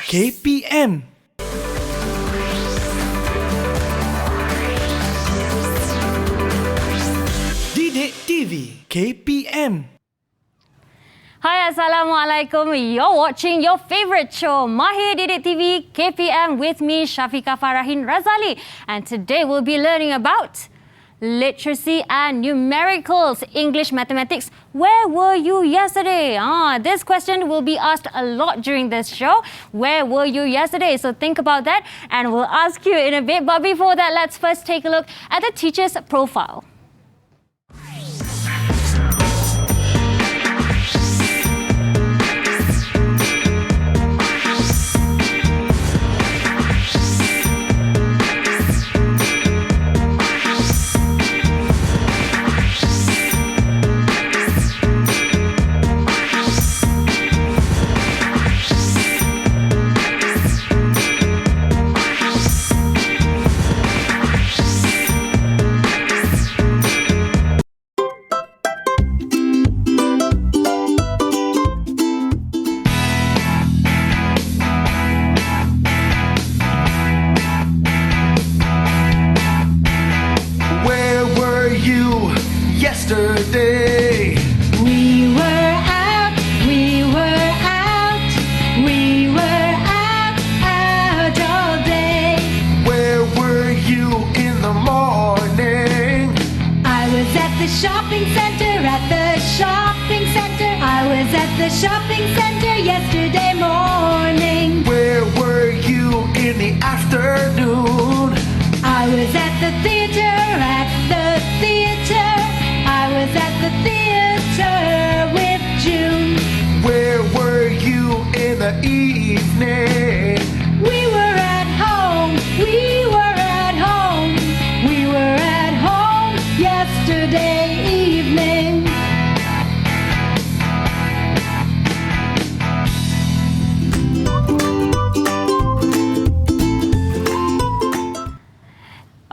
KPM. Didik TV KPM. Hi, Assalamualaikum. You're watching your favorite show, Mahir Didik TV KPM, with me, Syafiqah Farahin Razali. And today we'll be learning about literacy and numericals, English, mathematics. Where were you yesterday? This question will be asked a lot during this show. Where were you yesterday? So think about that and we'll ask you in a bit. But before that, let's first take a look at the teacher's profile. Yesterday, we were out all day. Where were you in the morning? I was at the shopping center, I was at the shopping center yesterday morning. Where were you in the afternoon? I was at the theater, I was at the theater with June. Where were you in the evening? We were at home yesterday evening.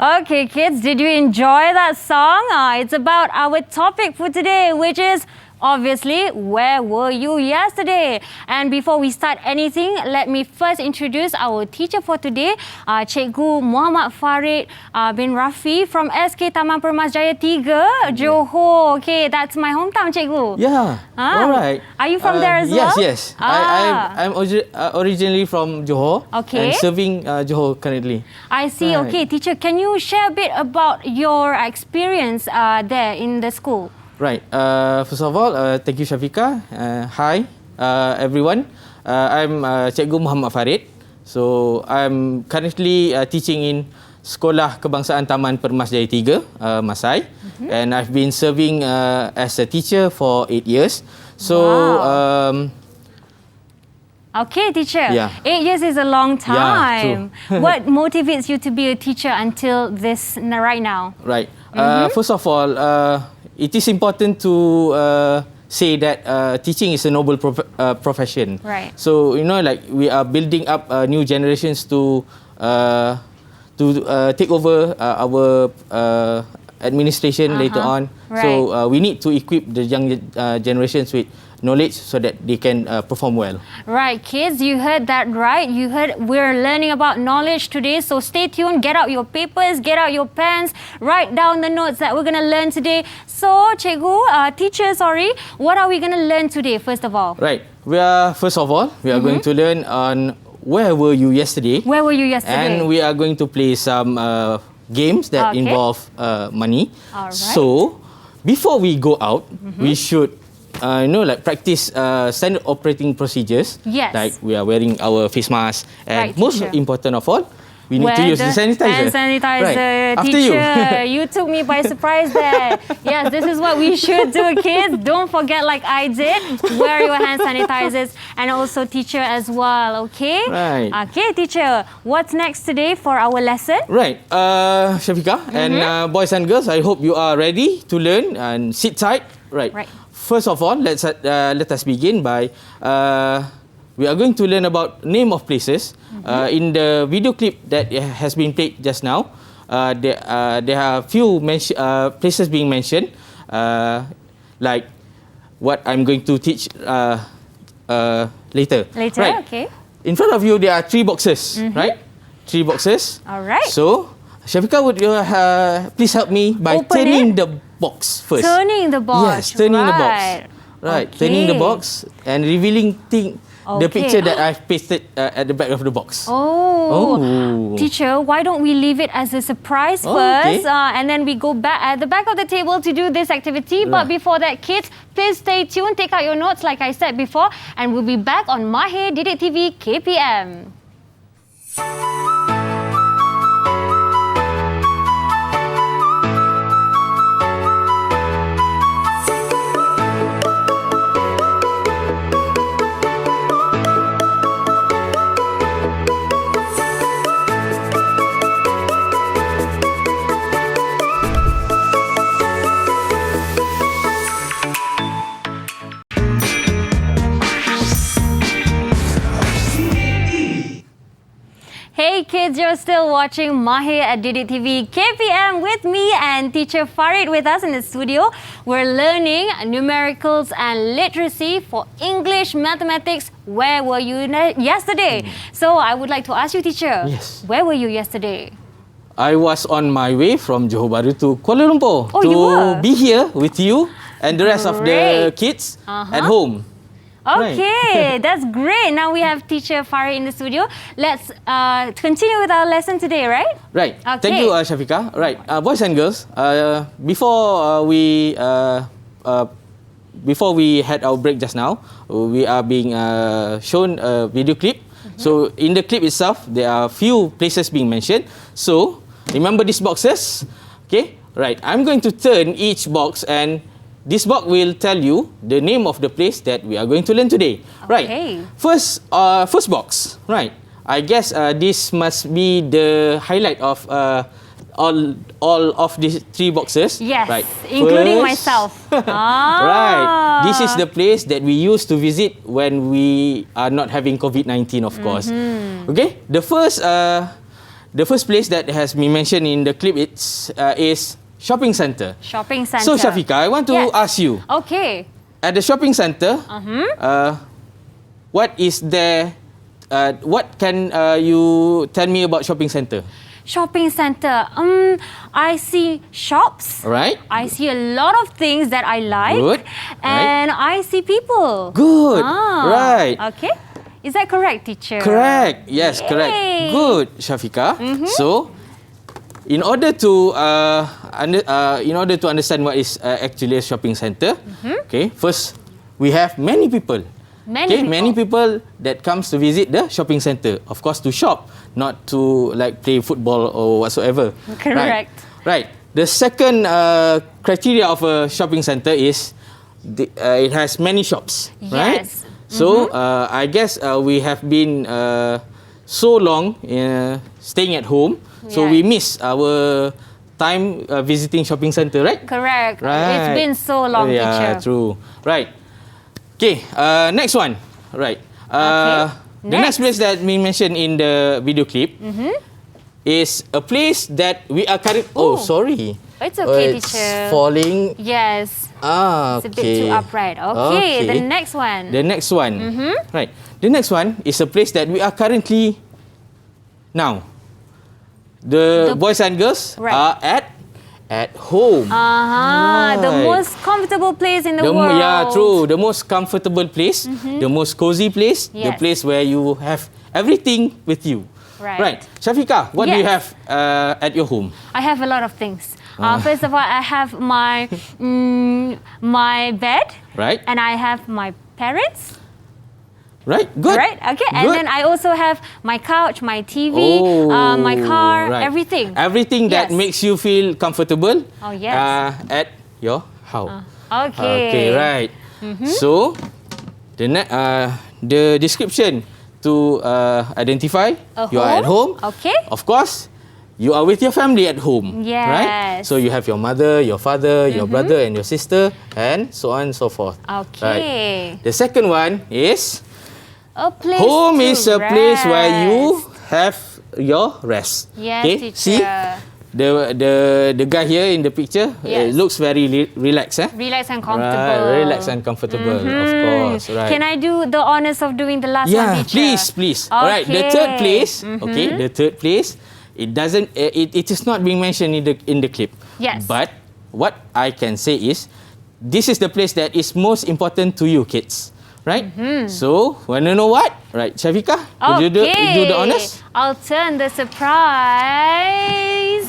Okay, kids, did you enjoy that song? It's about our topic for today, which is obviously, where were you yesterday? And before we start anything, let me first introduce our teacher for today, Cikgu Mohamad Farid bin Rafie from SK Taman Permasjaya 3, Johor. Okay, that's my hometown, Cikgu. Yeah, all right. Are you from there as well? Yes. I'm originally from Johor. Okay. And serving Johor currently. I see. Right. Okay, teacher, can you share a bit about your experience there in the school? Right. First of all, thank you, Syafiqah. Hi, everyone. I'm Cikgu Mohamad Farid. So, I'm currently teaching in Sekolah Kebangsaan Taman Permasjaya 3, Masai. And I've been serving as a teacher for 8 years. So, wow. Okay, teacher. Yeah. 8 years is a long time. Yeah, true. What motivates you to be a teacher until this right now? Right. First of all, it is important to say that teaching is a noble profession. Right. So, like we are building up new generations to take over our administration later on. Right. So, we need to equip the young generations with knowledge so that they can perform well. Right, kids, you heard that right. You heard we're learning about knowledge today. So stay tuned, get out your papers, get out your pens, write down the notes that we're going to learn today. So, Cikgu, teacher, what are we going to learn today, first of all? Right. First of all, we are going to learn on where were you yesterday. Where were you yesterday? And we are going to play some games that involve money. All right. So, before we go out, we should practice standard operating procedures. Yes. Like we are wearing our face mask. And Right, most teacher. important of all, we need to use the sanitizer. Hand sanitizer. Right. After Teacher, you took me by surprise there. Yes, this is what we should do, kids. Don't forget, like I did, wear your hand sanitizers, and also teacher as well, okay? Right. Okay, teacher, what's next today for our lesson? Right. Syafiqah and boys and girls, I hope you are ready to learn and sit tight. Right. First of all, let us begin by we are going to learn about name of places. In the video clip that has been played just now, there are few places being mentioned, like what I'm going to teach later. Later, right. okay. in front of you there are 3 boxes, right? 3 boxes. All right. So, Syafiqah, would you please help me by turning the box first? Turning the box. Yes, turning the box. Right, Okay. turning the box and revealing the picture that I've pasted at the back of the box. Oh. Teacher, why don't we leave it as a surprise first, and then we go back at the back of the table to do this activity. But before that, kids, please stay tuned, take out your notes like I said before, and we'll be back on Mahir Didik TV KPM. Hey kids, you're still watching Mahir at Didik TV KPM with me and teacher Farid with us in the studio. We're learning numericals and literacy for English, mathematics. Where were you yesterday? So I would like to ask you, teacher. Yes. Where were you yesterday? I was on my way from Johor Bahru to Kuala Lumpur you were? be here with you and the rest of the kids at home. Okay, that's great. Now we have teacher Farid in the studio. Let's continue with our lesson today, right? Right. Okay. Thank you, Syafiqah. Right, boys and girls. Before we had our break just now, we are being shown a video clip. So in the clip itself, there are few places being mentioned. So remember these boxes. Okay. Right. I'm going to turn each box and this box will tell you the name of the place that we are going to learn today. Okay. Right. First box. Right. I guess this must be the highlight of all of these 3 boxes. Yes, right. including myself. Right. This is the place that we used to visit when we are not having COVID-19, of course. Okay. The first place that has been mentioned in the clip is shopping centre. Shopping centre. So Syafiqah, I want to ask you. Okay. At the shopping centre, what is there? What can you tell me about shopping centre? Shopping centre. I see shops. Right. I see a lot of things that I like. Good. And I see people. Good. Right. Okay. Is that correct, teacher? Correct. Yes, correct. Good, Syafiqah. So, in order to understand what is actually a shopping centre, okay, first we have many people. Many people that comes to visit the shopping centre. Of course, to shop, not to like play football or whatsoever. Correct. Right. The second criteria of a shopping centre is it has many shops. Yes. Right. So I guess we have been so long staying at home. So we miss our time visiting shopping centre, right? Correct. Right. It's been so long, teacher. Yeah, true. Right. Okay, next one. Right. The next place that we mentioned in the video clip is a place that we are currently... Oh, sorry. It's okay, It's teacher. falling. Yes. It's It's a bit too upright. Okay, the next one. The next one. Right. The next one is a place that we are currently now. The boys and girls are at home. The most comfortable place in the world. Yeah, true. The most comfortable place, the most cozy place, the Yes. place where you have everything with you. Right. Syafiqah, what do you Yes. have at your home? I have a lot of things. First of all, I have my my bed. Right. And I have my parents. Right. Good. Right. Okay. And Good. then I also have my couch, my TV, my car, right. everything. Everything that Yes. makes you feel comfortable. Oh, yes. At your house. Okay. Okay. Right. So, the description to identify you are at home. Okay. Of course, you are with your family at home. Yes. Right? So you have your mother, your father, your brother and your sister and so on and so forth. Okay. Right. The second one is A place home to is a place where you rest. have your rest. Yes, okay? teacher. See? the guy here in the picture looks very relaxed, Relaxed and comfortable. Right, relaxed and comfortable, of course. Right. Can I do the honors of doing the last one, teacher? Please. Alright, the third place. Okay, the third place. It doesn't. It is not being mentioned in the clip. Yes. But what I can say is, this is the place that is most important to you, kids. Right? So, want to know what? Right, Shafika, would you do the honors? I'll turn the surprise.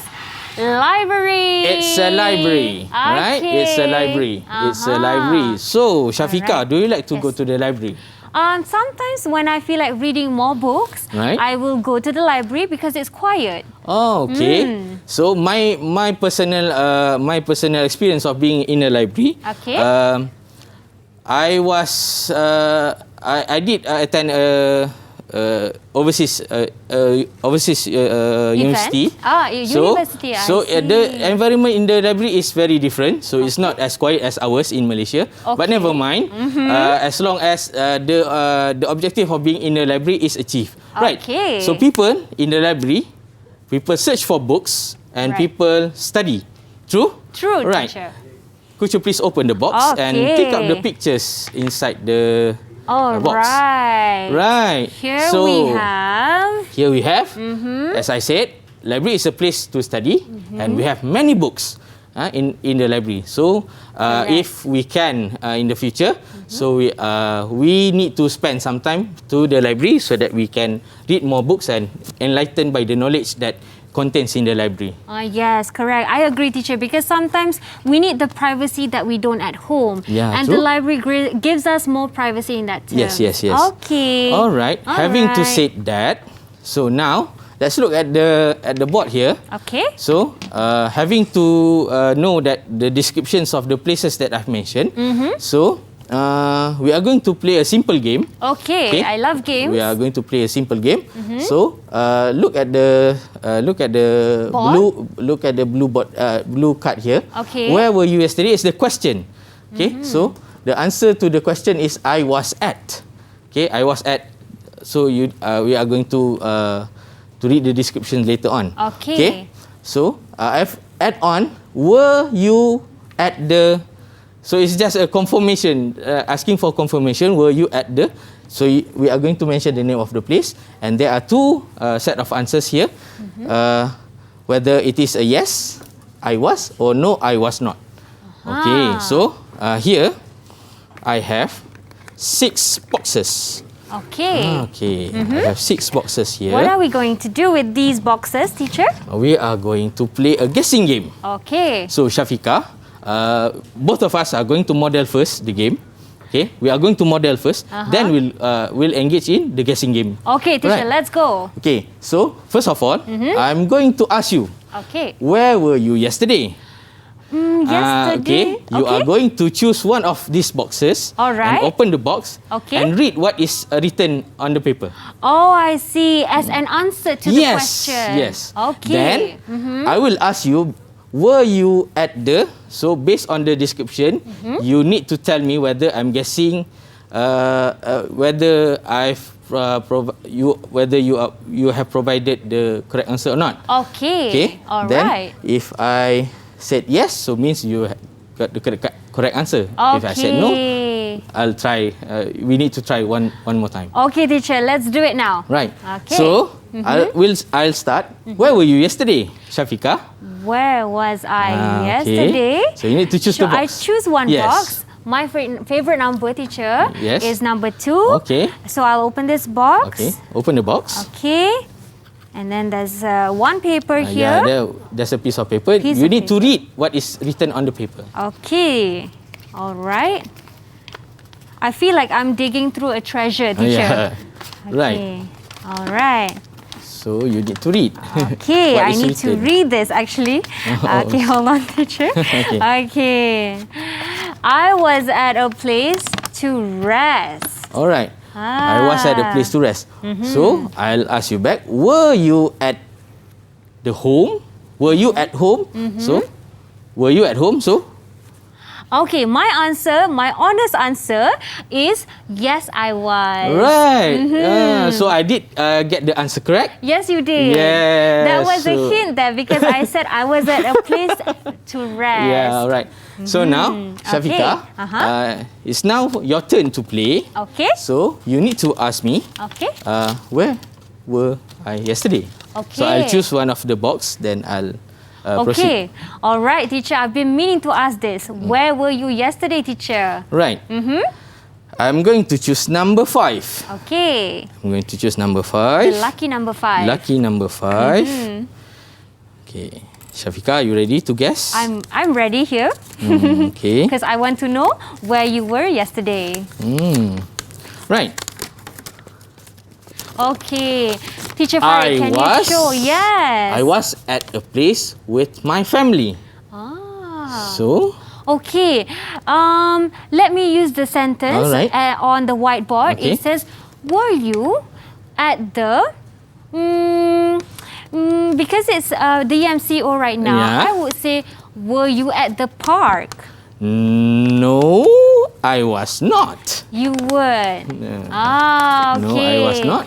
Library. It's a library, right? It's a library. It's a library. So, Shafika, do you like to go to the library? Sometimes when I feel like reading more books, I will go to the library because it's quiet. Oh, okay. So my personal experience of being in a library. Okay. I did attend overseas university. University. So the environment in the library is very different. So it's not as quiet as ours in Malaysia. But never mind. As long as the objective of being in the library is achieved. Right. So people in the library, people search for books and people study. True? True, right. teacher. Could you please open the box and take up the pictures inside the box? Right. Here we have. As I said, library is a place to study, and we have many books in the library. So, if we can in the future, so we need to spend some time to the library so that we can read more books and enlightened by the knowledge that contains in the library. Yes, correct. I agree, teacher, because sometimes we need the privacy that we don't at home. And true. the library gives us more privacy in that term. Yes. Okay. All right. Having to say that, so now let's look at the board here. Okay. So, having to know that the descriptions of the places that I've mentioned. So, we are going to play a simple game. Okay. I love games. We are going to play a simple game. So, look at the blue card here. Okay. Where were you yesterday? Is the question. Okay. So, the answer to the question is I was at. Okay, I was at. So we are going to read the description later on. Okay. So I've add on. Were you at the? So it's just a confirmation, asking for confirmation. Were you at the? So we are going to mention the name of the place, and there are two set of answers here. Whether it is a yes, I was, or no, I was not. Okay. So here I have 6 boxes. Okay. I have 6 boxes here. What are we going to do with these boxes, teacher? We are going to play a guessing game. Okay. So Shafika, both of us are going to model first the game. Okay, we are going to model first. Then we'll engage in the guessing game. Okay, teacher, let's go. Okay, so first of all, I'm going to ask you. Okay. Where were you yesterday? Yesterday. You are going to choose one of these boxes. All right. And open the box. Okay. And read what is written on the paper. Oh, I see. As an answer to the question. Yes. Okay. Then I will ask you, were you at the? So based on the description, you need to tell me whether I'm guessing, whether you have provided the correct answer or not. Okay. All then, right. if I said yes, so means you got the correct answer. Okay. If I said no, I'll try. We need to try one more time. Okay, teacher. Let's do it now. Right. Okay. So I'll start. Where were you yesterday, Shafika? Where was I yesterday? So you need to choose the box. I choose one box. My favorite number, teacher, is number 2. Okay. So I'll open this box. Okay. Open the box. Okay. And then there's one paper here. There's a piece of paper. You need to read what is written on the paper. Okay. All right. I feel like I'm digging through a treasure, teacher. Okay. Right. All right. So you need to read. Okay, I need to read this actually. Okay, hold on, teacher. Okay. I was at a place to rest. All right. I was at a place to rest. So I'll ask you back. Were you at the home? Were you at home? So were you at home? So Okay, my honest answer is yes, I was. Right. So I did get the answer correct. Yes, you did. Yes. That was a hint there because I said I was at a place to rest. Yeah, right. So now, Shafika, Okay. it's now your turn to play. Okay. So you need to ask me, Okay. where were I yesterday? So I'll Okay. choose one of the box, then I'll proceed. Okay. All right, teacher. I've been meaning to ask this. Where were you yesterday, teacher? Right. I'm going to choose number 5. Okay. I'm going to choose number The 5. lucky number 5. Lucky number 5. Okay. Shafika, are you ready to guess? I'm ready here Okay. because I want to know where you were yesterday. Right. Okay. Teacher Farid, can you show? Yes. I was at a place with my family. So, Okay. Let me use the sentence All right. on the whiteboard. Okay. It says, were you at the... because it's the MCO right now, Yeah. I would say, were you at the park? no, I was not. You would. No. Okay. No, I was not.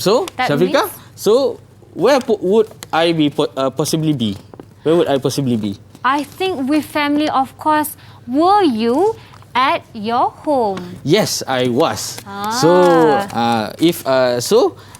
So, That Shafika, means- so where would I be possibly be? Where would I possibly be? I think with family, of course, were you at your home? Yes, I was. So,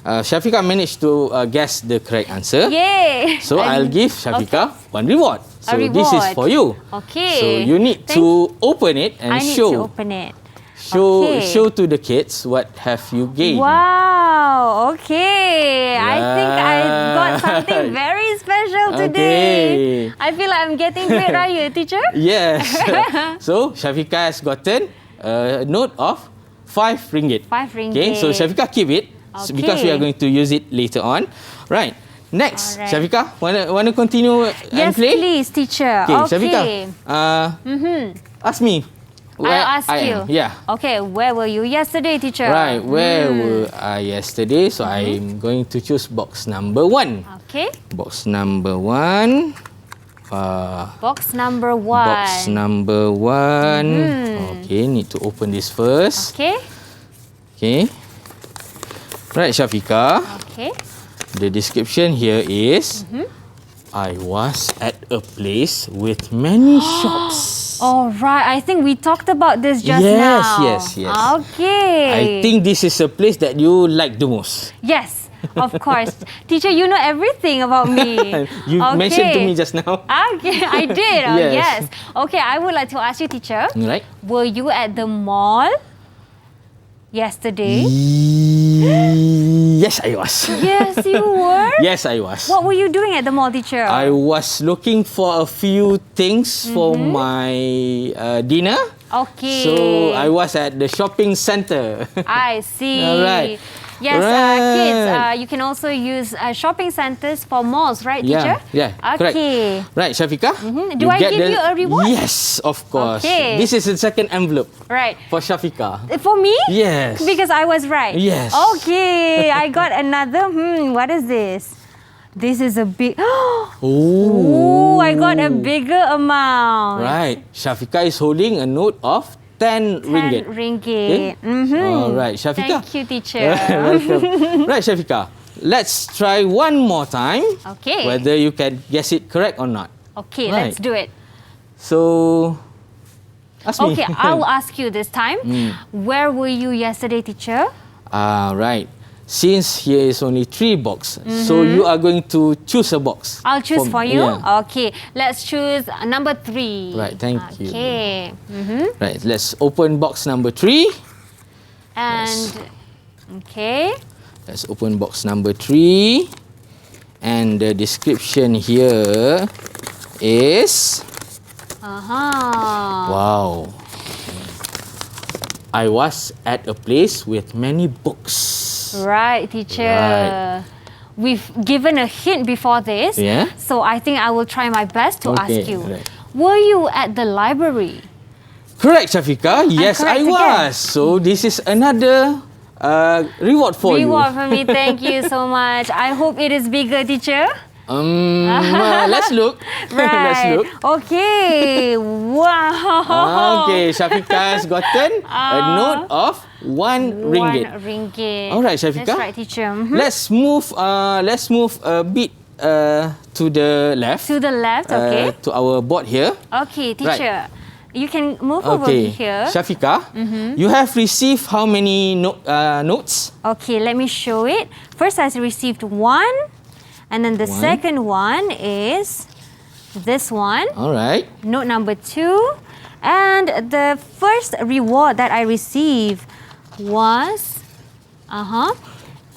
Shafika managed to guess the correct answer. Yay! So I'll give Shafika one reward. So this is reward. for you. Okay. So you need to open it and I need show to open it. show Okay. show to the kids what have you gained. Wow, okay. I think I got something Right. very special today. Okay. I feel like I'm getting great, are you, teacher? Yes. So Shafika has gotten a note of 5 ringgit. 5 ringgit. Okay, so Shafika keep it because we are Okay. going to use it later on. Right. Next, Alright. Shafika, wanna continue and Yes, play? please, teacher. Okay, Shafika. Ask me. Where I'll ask I you. am. Yeah. Okay, where were you yesterday, teacher? Right, where were I yesterday? So I'm going to choose box number 1. Okay. Box number 1. Box number 1. Box number 1. Okay, need to open this first. Okay. Okay. Right, Shafika. Okay. The description here is I was at a place with many shops. All right. I think we talked about this just Yes, now. yes, yes. Okay. I think this is a place that you like the most. Yes, of course. Teacher, you know everything about me. You mentioned to me just now. Okay, I did. Oh, Yes. yes. Okay, I would like to ask you, teacher. Right? Were you at the mall yesterday? Yes, I was. Yes, you were. Yes, I was. What were you doing at the mall, teacher? I was looking for a few things for my dinner. Okay. So I was at the shopping center. I see. All right. Yes, Right. kids, you can also use shopping centers for malls, right, teacher? Yeah, correct. Okay. Right, Shafika? Do I give you a reward? Yes, of course. Okay. This is the second envelope Right. for Shafika. For me? Yes. Because I was right. Yes. Okay, I got another. What is this? This is a big. Oh. I got a bigger amount. Right. Shafika is holding a note of 10 ringgit. 10 ringgit. Okay. All right, Shafika. Thank you, teacher. Welcome. Right, Shafika. Let's try one more time. Okay. Whether you can guess it correct or not. Okay, Right. let's do it. So, ask me. Okay, I'll ask you this time. Where were you yesterday, teacher? Right. Since here is only 3 boxes, so you are going to choose a box. I'll choose for you. Yeah. Okay, let's choose number 3. Right, thank you. Okay. Right, let's open box number 3. And okay. Let's open box number 3. And the description here is... Wow. I was at a place with many books. Right, teacher. Right. We've given a hint before this. Yeah? So I think I will try my best to Okay, ask you. right. Were you at the library? Correct, Shafika. Yes, I correct again. was. So this is another reward for you. Reward for me. Thank you so much. I hope it is bigger, teacher. Let's look. Right. Let's look. Okay. Wow. Okay, Syafiqah has gotten a note of RM1. RM1. All right, Syafiqah. That's right, teacher. Let's move a bit to the left. To the left, okay. To our board here. Okay, teacher. You can move over Okay, here. Syafiqah, you have received how many notes? Okay, let me show it. First, I received one. And then the second one is this one. All right. Note number 2. And the first reward that I received was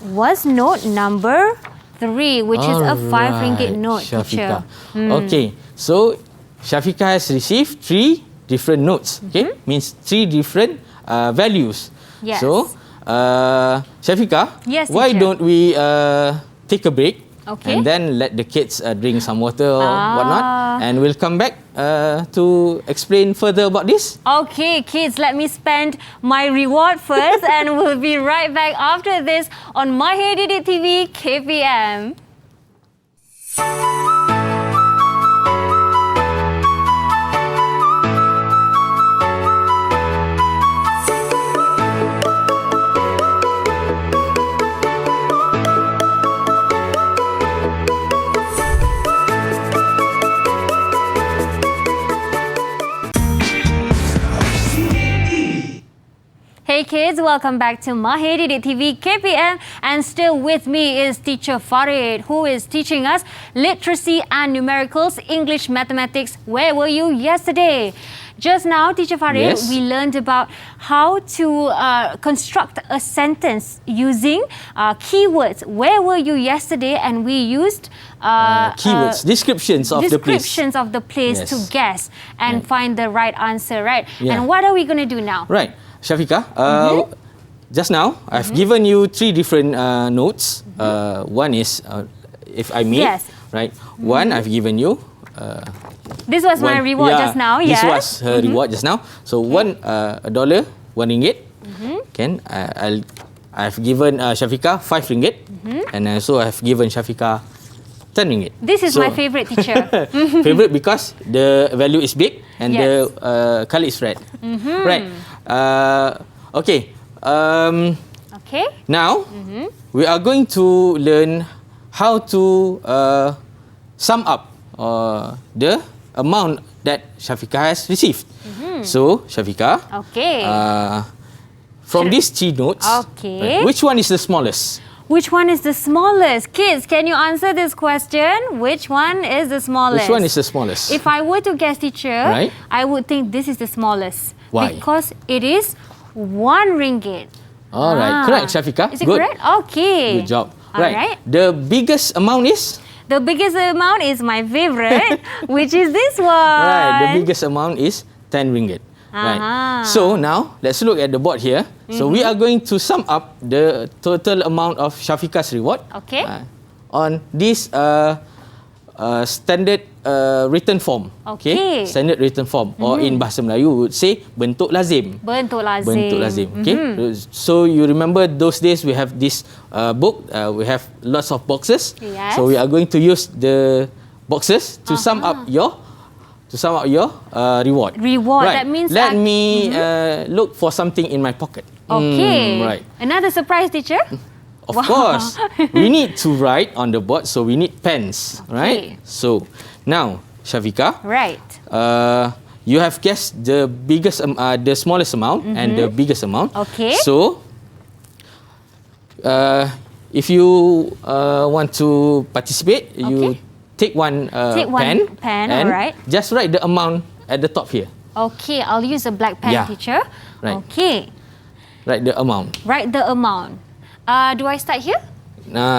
note number 3, which is a RM5 note, teacher. Okay, so Syafiqah has received 3 different notes. Okay, means 3 different values. Yes. So, Syafiqah, Yes, why teacher. don't we take a break? Okay. And then let the kids drink some water or whatnot. And we'll come back to explain further about this. Okay, kids, let me spend my reward first and we'll be right back after this on Mahir Didik TV KPM. Hey kids, welcome back to Mahir Didik TV KPM, and still with me is teacher Farid, who is teaching us literacy and numericals, English, mathematics. Where were you yesterday? Just now, teacher Farid, Yes. we learned about how to construct a sentence using keywords. Where were you yesterday? And we used Keywords, descriptions of the place. descriptions of the place Yes. to guess and find the right answer, right? Yeah. And what are we going to do now? Right. Syafiqah, just now I've given you 3 different notes. One is, if I may, Yes. right? One I've given you. This was my reward just now, yes. This was her reward just now. So $1, RM1. I've given Syafiqah RM5, and also I've given Syafiqah RM10. This is my favorite, teacher. Favorite because the value is big and Yes. the color is red. Right. Okay. Okay. Now we are going to learn how to sum up the amount that Syafiqah has received. So Syafiqah, Okay. from these 3 notes, Okay. which one is the smallest? Which one is the smallest? Kids, can you answer this question? Which one is the smallest? Which one is the smallest? If I were to guess, teacher, Right. I would think this is the smallest. Why? Because it is RM1. All right, correct, Syafiqah. Is it Good. correct? Okay. Good job. All right. The biggest amount is? The biggest amount is my favorite, which is this one. Right, the biggest amount is RM10. Right. So now let's look at the board here. So we are going to sum up the total amount of Syafiqah's reward. Okay. On this standard written form. Okay. Standard written form, or in bahasa Melayu we would say bentuk lazim. Bentuk lazim. Bentuk lazim. Okay. So you remember those days we have this book. We have lots of boxes. Yes. So we are going to use the boxes to sum up your reward. Reward. Right. That means Let me look for something in my pocket. Okay. Right. Another surprise, teacher? Of course. We need to write on the board, so we need pens, right? So now, Syafiqah, Right. you have guessed the smallest amount and the biggest amount. Okay. So, if you want to participate, you take one Take one pen, and alright. just write the amount at the top here. Okay, I'll use a black pen, Yeah. teacher. Right. Okay. Write the amount. Write the amount. Do I start here?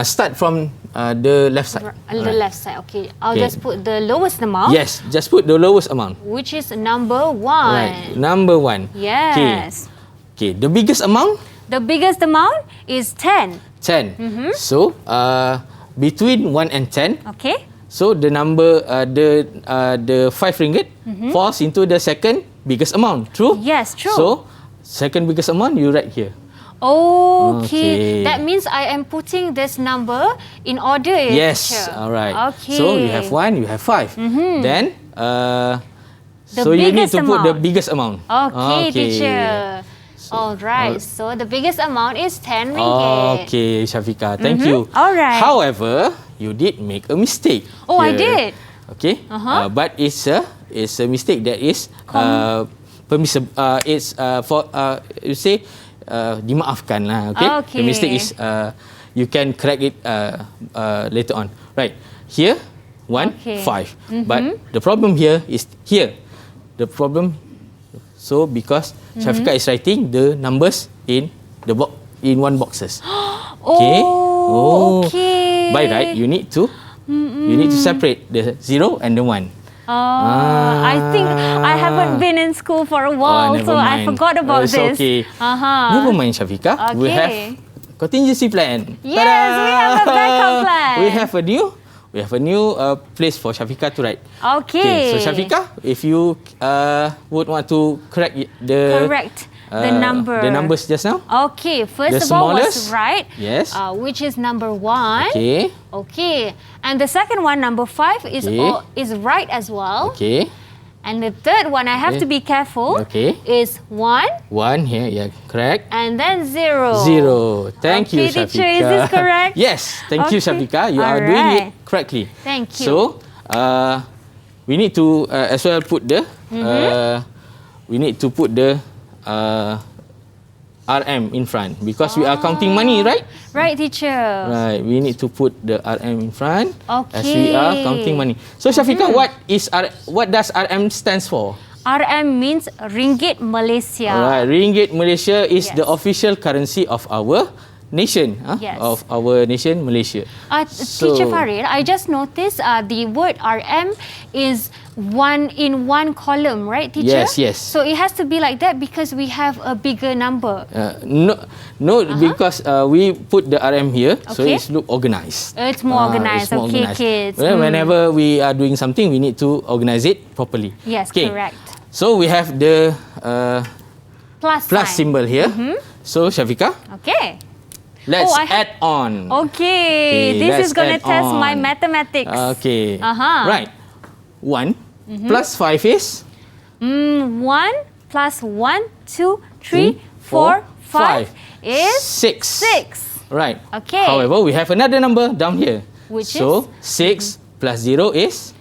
Start from the left side. The left side. Okay. I'll Okay. just put the lowest amount. Yes, just put the lowest amount. Which is number 1. Right, number 1. Yes. Okay, the biggest amount? The biggest amount is 10. 10. So, between 1 and 10, Okay. so the number, the RM5 falls into the second biggest amount. True? Yes, true. So, second biggest amount, you write here. Okay. That means I am putting this number in order. Yes. Teacher. All right. Okay. So you have 1, you have 5. Then, The so you need biggest to put the amount. biggest amount. Okay, teacher. All right. So the biggest amount is 10 ringgit. Okay, Shafika. Thank you. All right. However, you did make a mistake. Oh, I here. did. Okay. But it's a mistake that is permissible. It's for you say dimaafkan lah. Okay. Okay. The mistake is you can correct it later on. Right. Here 1, Okay. 5. But the problem here is here. The problem. So because Shafika is writing the numbers in the box in one boxes. Okay. Okay. By right, you need to separate the 0 and the 1. I think I haven't been in school for a while, never so I mind. forgot about It's this. okay. Never mind, Shafika. We have Okay. contingency plan. Yes, we have a backup plan. We have a new place for Shafika to write. Okay. So Shafika, if you would want to correct the numbers just now. Okay, first The of all was smallest? right. Yes. Which is number 1. Okay. Okay. And the second one, number 5, is Okay. is right as well. Okay. And the third one, I have to be careful, Okay. is 1 1 here, yeah, correct. and then 0. 0. Thank you, Okay, Shafika. teacher, is this correct? Yes, thank you, Okay. Shafika. You are All doing it right. correctly. Thank you. So, we need to as well put the we need to put the RM in front because we are counting money, right? Right, teacher. Right. We need to put the RM in front as Okay. we are counting money. So, Shafika, what does RM stands for? RM means Ringgit Malaysia. Alright, Ringgit Malaysia is Yes. the official currency of our nation, Yes. of our nation, Malaysia. Teacher Farid, I just noticed the word RM is in one column, right, teacher? Yes, yes. So it has to be like that because we have a bigger number. No, because we put the RM here, so Okay. it's look organized. It's more organized. It's more Okay, organized. kids. Well, whenever we are doing something, we need to organize it properly. Yes, Okay. correct. So we have the Plus plus sign. symbol here. So Shafika, Okay. let's I have- add on. Okay. This let's is going to add test my on. mathematics. Okay. Right. 1 Mm-hmm. plus 5 is 1 plus 1, 2, 3, 4, 4, 5 is 6. 6. Right. Okay. However, we have another number down here. Which so, 6 plus 0 is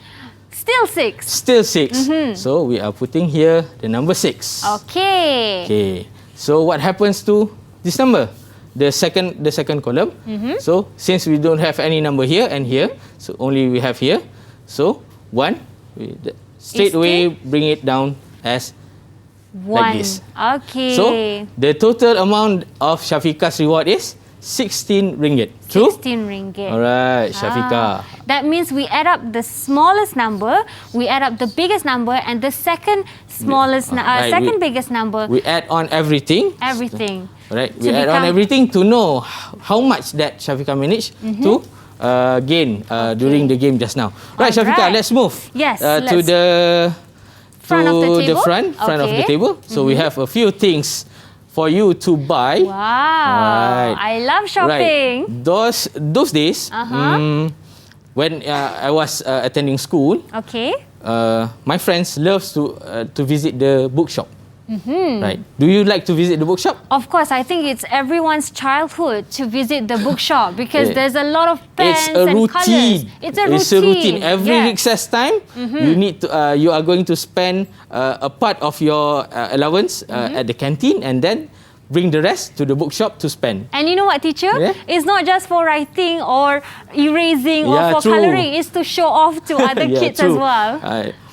Still 6. still 6. So, we are putting here the number 6. Okay. Okay. So, what happens to this number? The second column. So, since we don't have any number here and here, so only we have here. So, 1, straight away bring it down as 1. like this. Okay. So, the total amount of Shafika's reward is 16 ringgit. True? 16 ringgit. Alright, Shafika. That means we add up the smallest number, we add up the biggest number, and the second smallest, Right, second biggest number. We add on everything. Everything. Right. To We add on become- everything to know how much that Shafika managed to gain during the game just now. Right, Shafika, Alright. let's move Yes, to let's- the Front of the table? front of the Okay. table. So we have a few things for you to buy. Wow. Right. I love shopping. Right. Those days, when I was attending school, Okay. my friends loves to visit the bookshop. Right. Do you like to visit the bookshop? Of course, I think it's everyone's childhood to visit the bookshop because Yeah. there's a lot of pens It's a and routine. colours. It's a routine. Every Yes. recess time, you need to. You are going to spend a part of your allowance at the canteen, and then bring the rest to the bookshop to spend. And you know what, teacher? Yeah? It's not just for writing or erasing or Yeah, for true. colouring. It's to show off to other Yeah, kids as true. well.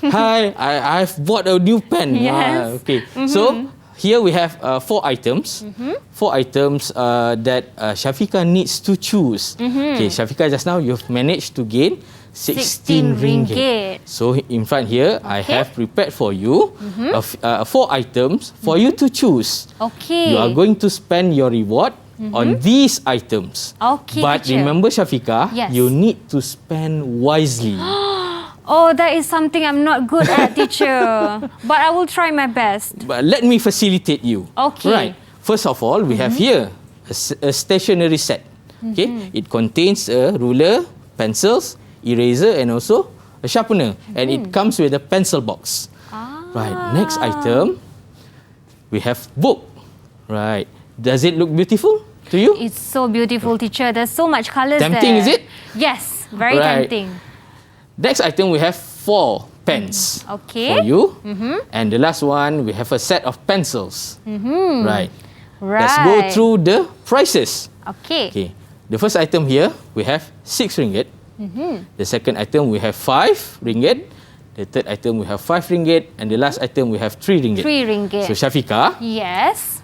Hi, I've bought a new pen. Yes. Okay. So here we have 4 items. 4 items that Shafika needs to choose. Okay, Shafika, just now you've managed to gain 16 ringgit. So in front here, I Okay. have prepared for you 4 items for you to choose. Okay. You are going to spend your reward on these items. Okay, But teacher. remember, Shafika, Yes. you need to spend wisely. Oh, that is something I'm not good at, teacher. But I will try my best. But let me facilitate you. Okay. Right. First of all, we have here a stationery set. Okay, it contains a ruler, pencils, eraser, and also a sharpener, and it comes with a pencil box. Right. Next item, we have book. Right. Does it look beautiful to you? It's so beautiful, teacher. There's so much colours there. Tempting, is it? Yes, very tempting. Next item, we have 4 pens Okay. for you. And the last one, we have a set of pencils. Right. Let's go through the prices. Okay. Okay. The first item here, we have 6 ringgit. The second item, we have 5 ringgit. The third item, we have 5 ringgit. And the last item, we have 3 ringgit. 3 ringgit. So, Shafika, Yes.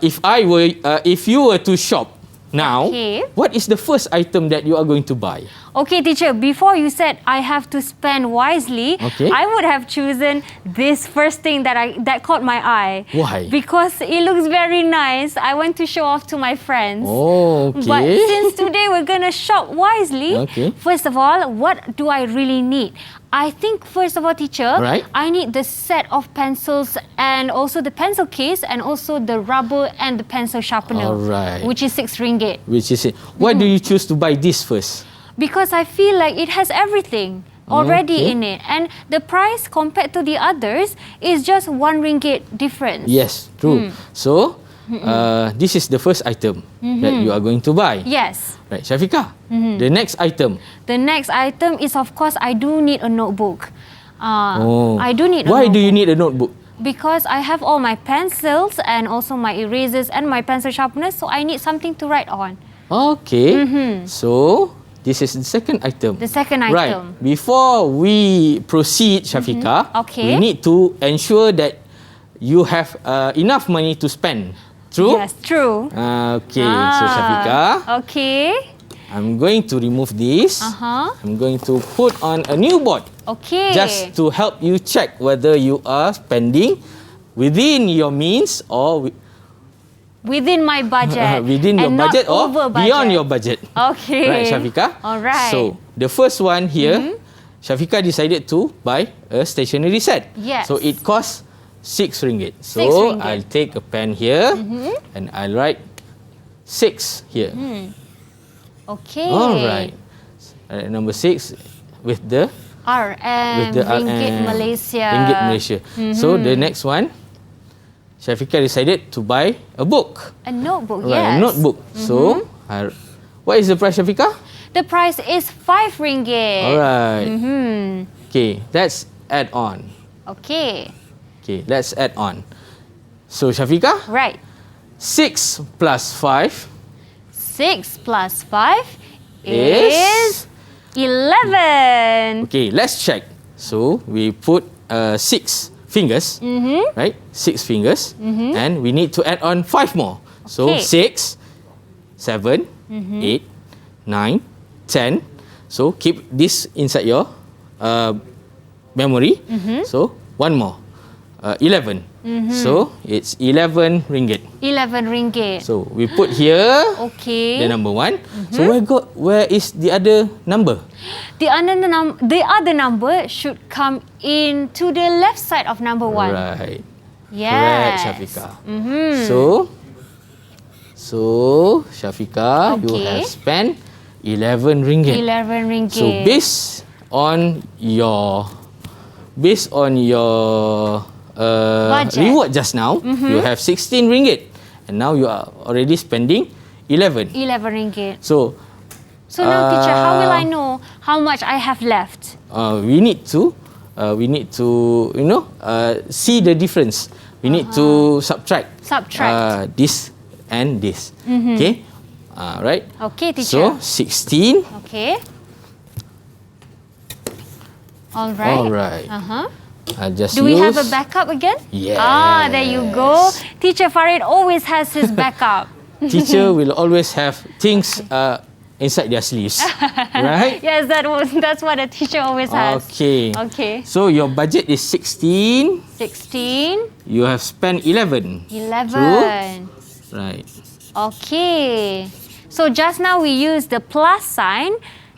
if you were to shop now, Okay. what is the first item that you are going to buy? Okay, teacher, before you said I have to spend wisely, Okay. I would have chosen this first thing that caught my eye. Why? Because it looks very nice. I want to show off to my friends. Oh, okay. But since today we're going to shop wisely, Okay. first of all, what do I really need? I think first of all, teacher, Right. I need the set of pencils and also the pencil case and also the rubber and the pencil sharpener, Alright. which is 6 ringgit. Which is it? Why do you choose to buy this first? Because I feel like it has everything already Okay. in it. And the price compared to the others is just 1 ringgit difference. Yes, true. So, this is the first item that you are going to buy. Yes. Right, Shafika, the next item. The next item is, of course, I do need a notebook. I do need a Why do you notebook. need a notebook? Because I have all my pencils and also my erasers and my pencil sharpeners, so I need something to write on. Okay. So, this is the second item. The second Right. item. Before we proceed, Shafika, Okay. we need to ensure that you have enough money to spend. True? Yes, true. Okay. So, Shafika, Okay. I'm going to remove this. I'm going to put on a new board. Okay. Just to help you check whether you are spending within your means or within my budget. within your and budget not or over budget. beyond your budget. Okay. Right, Shafika? All right. So, the first one here, Shafika decided to buy a stationery set. Yes. So, it costs 6 ringgit. So, 6 ringgit. I'll take a pen here and I'll write 6 here. Okay. All right. Number 6 with the RM, Ringgit RM, Malaysia. Ringgit Malaysia. So, the next one, Shafika decided to buy a book. A notebook, Right, yes. a notebook. So, what is the price, Shafika? The price is 5 ringgit. All right. Okay, let's add on. Okay. Okay, let's add on. So, Shafika, Right. 6 plus 5 6 plus 5 is... is 11. Okay, let's check. So, we put 6 fingers, right? 6 fingers. And we need to add on 5 more. So, Okay. 6, 7, 8, 9, 10. So, keep this inside your memory. So, 1 more. 11. So, it's 11 ringgit. 11 ringgit. So, we put here Okay. the number 1. So, where is the other number? The other number should come into the left side of number 1. Right. Yes. Correct, Shafika. So, Shafika, you Okay. have spent 11 ringgit. 11 ringgit. So, based on your Budget. reward just now, you have 16 ringgit. And now you are already spending 11. 11 ringgit. So, now, teacher, how will I know how much I have left? we need to see the difference. We need to subtract this and this. Okay, right. Okay, teacher. So 16. Okay. All right. All right. I'll just Do we have a backup again? Yes. There you go. Teacher Farid always has his backup. Teacher will always have things inside their sleeves, right? Yes, that's what a teacher always has. Okay. Okay. So your budget is 16. 16. You have spent 11. 11. True? Right. Okay. So just now we used the plus sign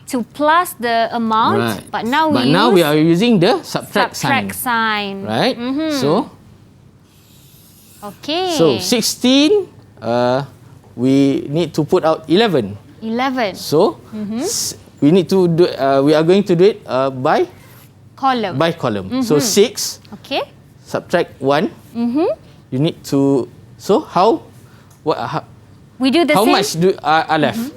to plus the amount, Right. but now we are using the subtract sign. Right? So Okay. So 16 we need to put out 11. 11. So, we need to do. We are going to do it by Column. So 6. Okay. Subtract 1. You need to. So how? How, we do the how same. much are left?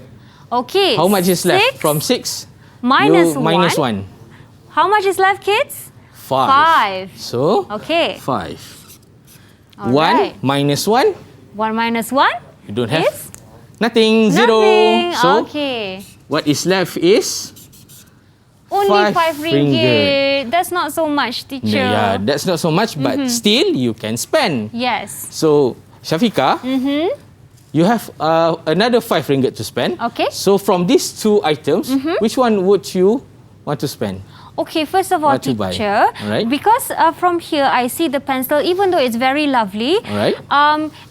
Okay. How much is left 6 from 6? minus you minus 1. How much is left, kids? 5. 5. So Okay. 5. All 1 right. minus 1. 1 minus 1 You don't have is nothing. 0. nothing. So Okay. what is left is Only 5 5 ringgit. That's not so much, teacher. yeah, that's not so much, but still you can spend. Yes. So Shafika, you have another 5 ringgit to spend. Okay. So from these 2 items, which one would you want to spend? Okay, first of all, What to buy? teacher, Alright. because from here I see the pencil, even though it's very lovely, Alright.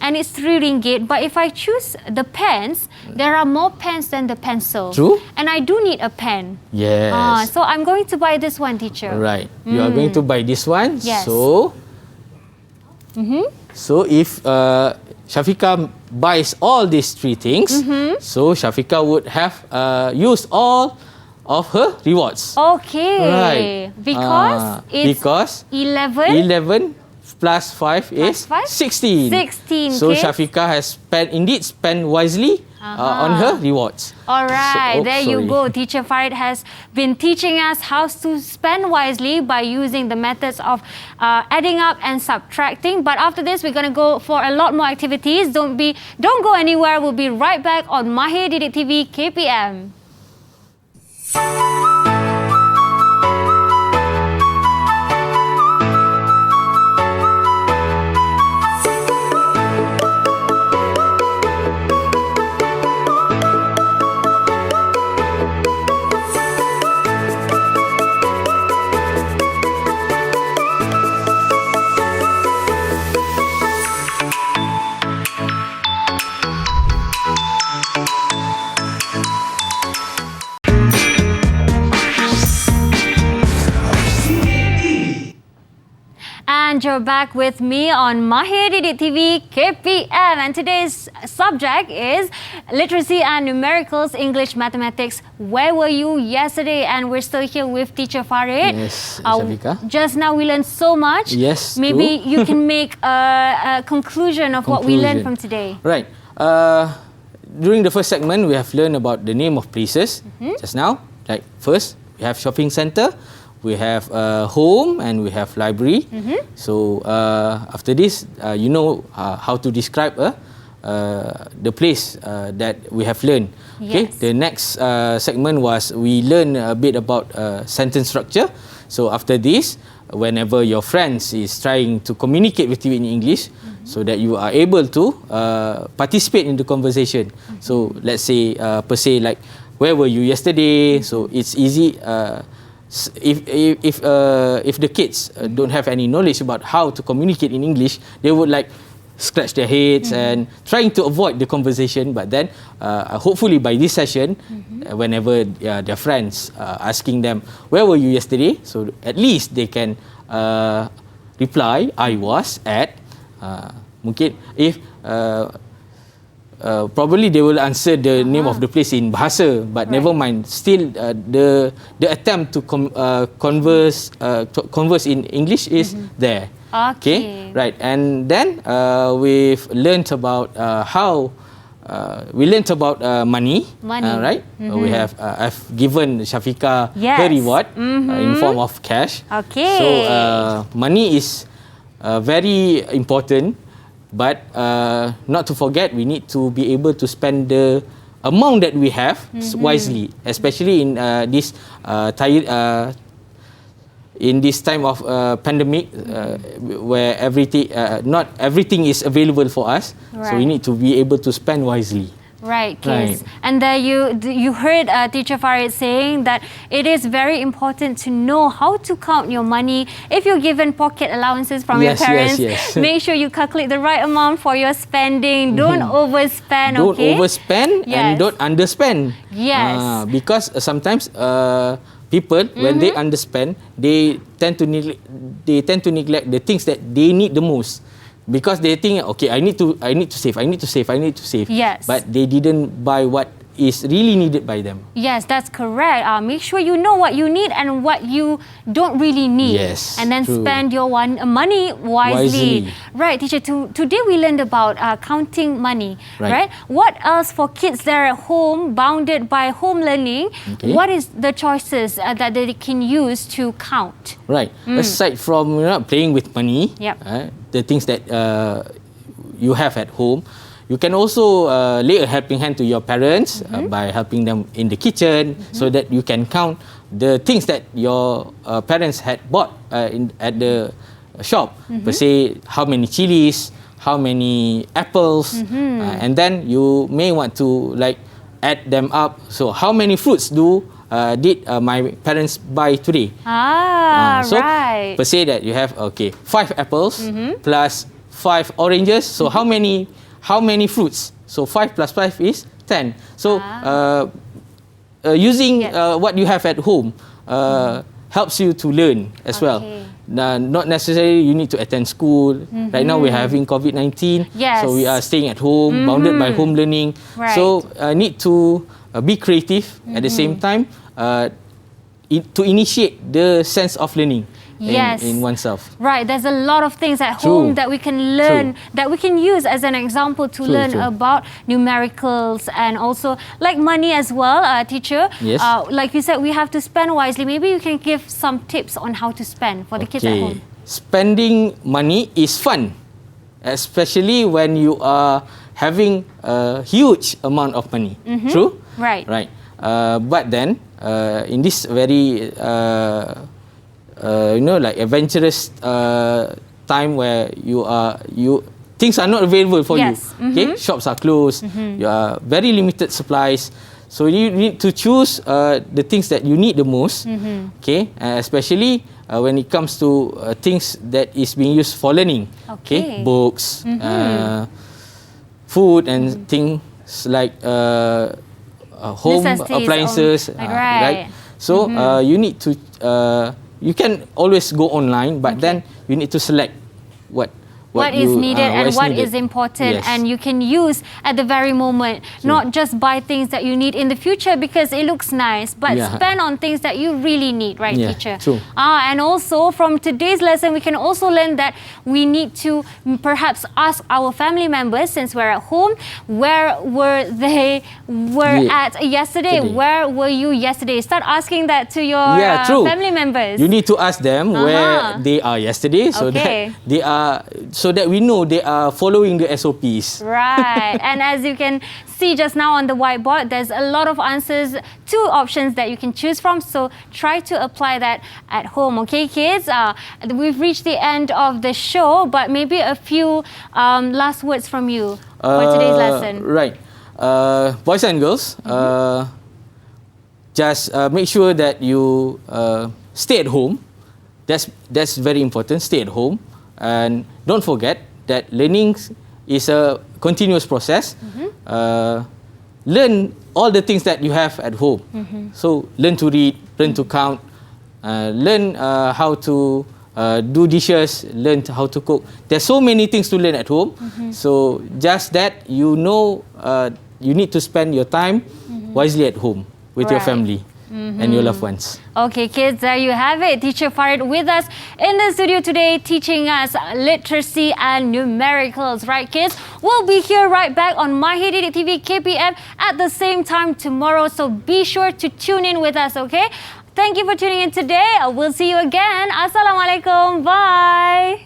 and it's 3 ringgit, but if I choose the pens, there are more pens than the pencil. True. And I do need a pen. Yes. So I'm going to buy this one, teacher. Right. You are going to buy this one. Yes. So, so if Shafika buys all these 3 things, so Shafika would have used all of her rewards. Okay. Right. Because it's 11. 11 plus 5 is 5? 16. 16, So kids. Shafika has spent wisely on her rewards. All right, there you sorry. go. Teacher Farid has been teaching us how to spend wisely by using the methods of adding up and subtracting. But after this, we're going to go for a lot more activities. Don't go anywhere. We'll be right back on Mahir Didik TV KPM. And you're back with me on Mahir Didik TV KPM, and today's subject is literacy and numericals, English, mathematics. Where were you yesterday? And we're still here with Teacher Farid. Yes, Shafika. Just now we learned so much. Yes, Maybe true. you can make a conclusion of what we learned from today. Right. During the first segment, we have learned about the name of places just now. Like first, we have shopping center, we have home, and we have library. So after this, you know how to describe the place that we have learned. Okay. Yes. The next segment was we learn a bit about sentence structure. So after this, whenever your friends is trying to communicate with you in English, so that you are able to participate in the conversation. So let's say per se like, where were you yesterday? So it's easy. If the kids don't have any knowledge about how to communicate in English, they would like scratch their heads and trying to avoid the conversation. But then hopefully by this session, whenever their friends asking them, where were you yesterday? So at least they can reply, I was at, mungkin if probably they will answer the name of the place in bahasa, but never mind. Still, the attempt to converse in English is there. Okay. Right. And then we've learnt about we learnt about money. Right. We have I've given Shafika her reward in form of cash. Okay. So money is very important. But not to forget, we need to be able to spend the amount that we have wisely, especially in this time of pandemic, where not everything is available for us. Right. So we need to be able to spend wisely. Right, kids. Right. And there you heard Teacher Farid saying that it is very important to know how to count your money. If you're given pocket allowances from your parents, yes. make sure you calculate the right amount for your spending. Don't overspend, Don't okay? overspend and don't underspend. Yes. Because sometimes people, when they underspend, they tend to neglect the things that they need the most. because they think, okay, I need to save. Yes. But they didn't buy what is really needed by them. Yes, that's correct. Make sure you know what you need and what you don't really need. Yes, and then true. spend your money wisely. Right, teacher. Today we learned about counting money. Right. What else for kids that are at home, bounded by home learning? Okay. What is the choices that they can use to count? Right. Aside from playing with money, Yep. The things that you have at home, you can also lay a helping hand to your parents by helping them in the kitchen, so that you can count the things that your parents had bought at the shop. Per se, how many chilies, how many apples, and then you may want to add them up. So how many fruits did my parents buy today? So Right. per se that you have 5 apples plus 5 oranges. So how many fruits? So 5 plus 5 is 10. So using what you have at home helps you to learn as well. Not necessarily you need to attend school. Right now we're having COVID-19. Yes. So we are staying at home, bounded by home learning. Right. So need to be creative at the same time to initiate the sense of learning. Yes. In oneself. Right, there's a lot of things at True. home that we can learn, True. that we can use as an example to learn True. about numericals, and also like money as well, teacher. Yes. Like you said, we have to spend wisely. Maybe you can give some tips on how to spend for the kids at home. Spending money is fun, especially when you are having a huge amount of money. True? Right. Right. But then, in this very adventurous time where things are not available for Yes. you. Okay, shops are closed. You are very limited supplies. So you need to choose the things that you need the most. Okay, especially when it comes to things that is being used for learning. Okay, books, food, and things like home appliances. Right. So you need to. You can always go online, but then you need to select what is needed and what is important, Yes. and you can use at the very moment. Not just buy things that you need in the future because it looks nice, but spend on things that you really need, right, teacher? True. And also from today's lesson, we can also learn that we need to perhaps ask our family members, since we're at home, where were they at yesterday? Where were you yesterday? Start asking that to your family members. You need to ask them where they are yesterday, so that we know they are following the SOPs. Right. And as you can see just now on the whiteboard, there's a lot of answers, 2 options that you can choose from. So try to apply that at home. Okay, kids? We've reached the end of the show, but maybe a few last words from you for today's lesson. Right. Boys and girls, just make sure that you stay at home. That's very important. Stay at home. And don't forget that learning is a continuous process. Learn all the things that you have at home. So learn to read, learn to count, learn how to do dishes, learn how to cook. There's so many things to learn at home. So just that you need to spend your time wisely at home with your family and your loved ones. Okay, kids, there you have it. Teacher Farid with us in the studio today, teaching us literacy and numericals. Right, kids? We'll be here right back on Mahir Didik TV KPM at the same time tomorrow. So be sure to tune in with us, okay? Thank you for tuning in today. We'll see you again. Assalamualaikum. Bye.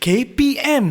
KPM.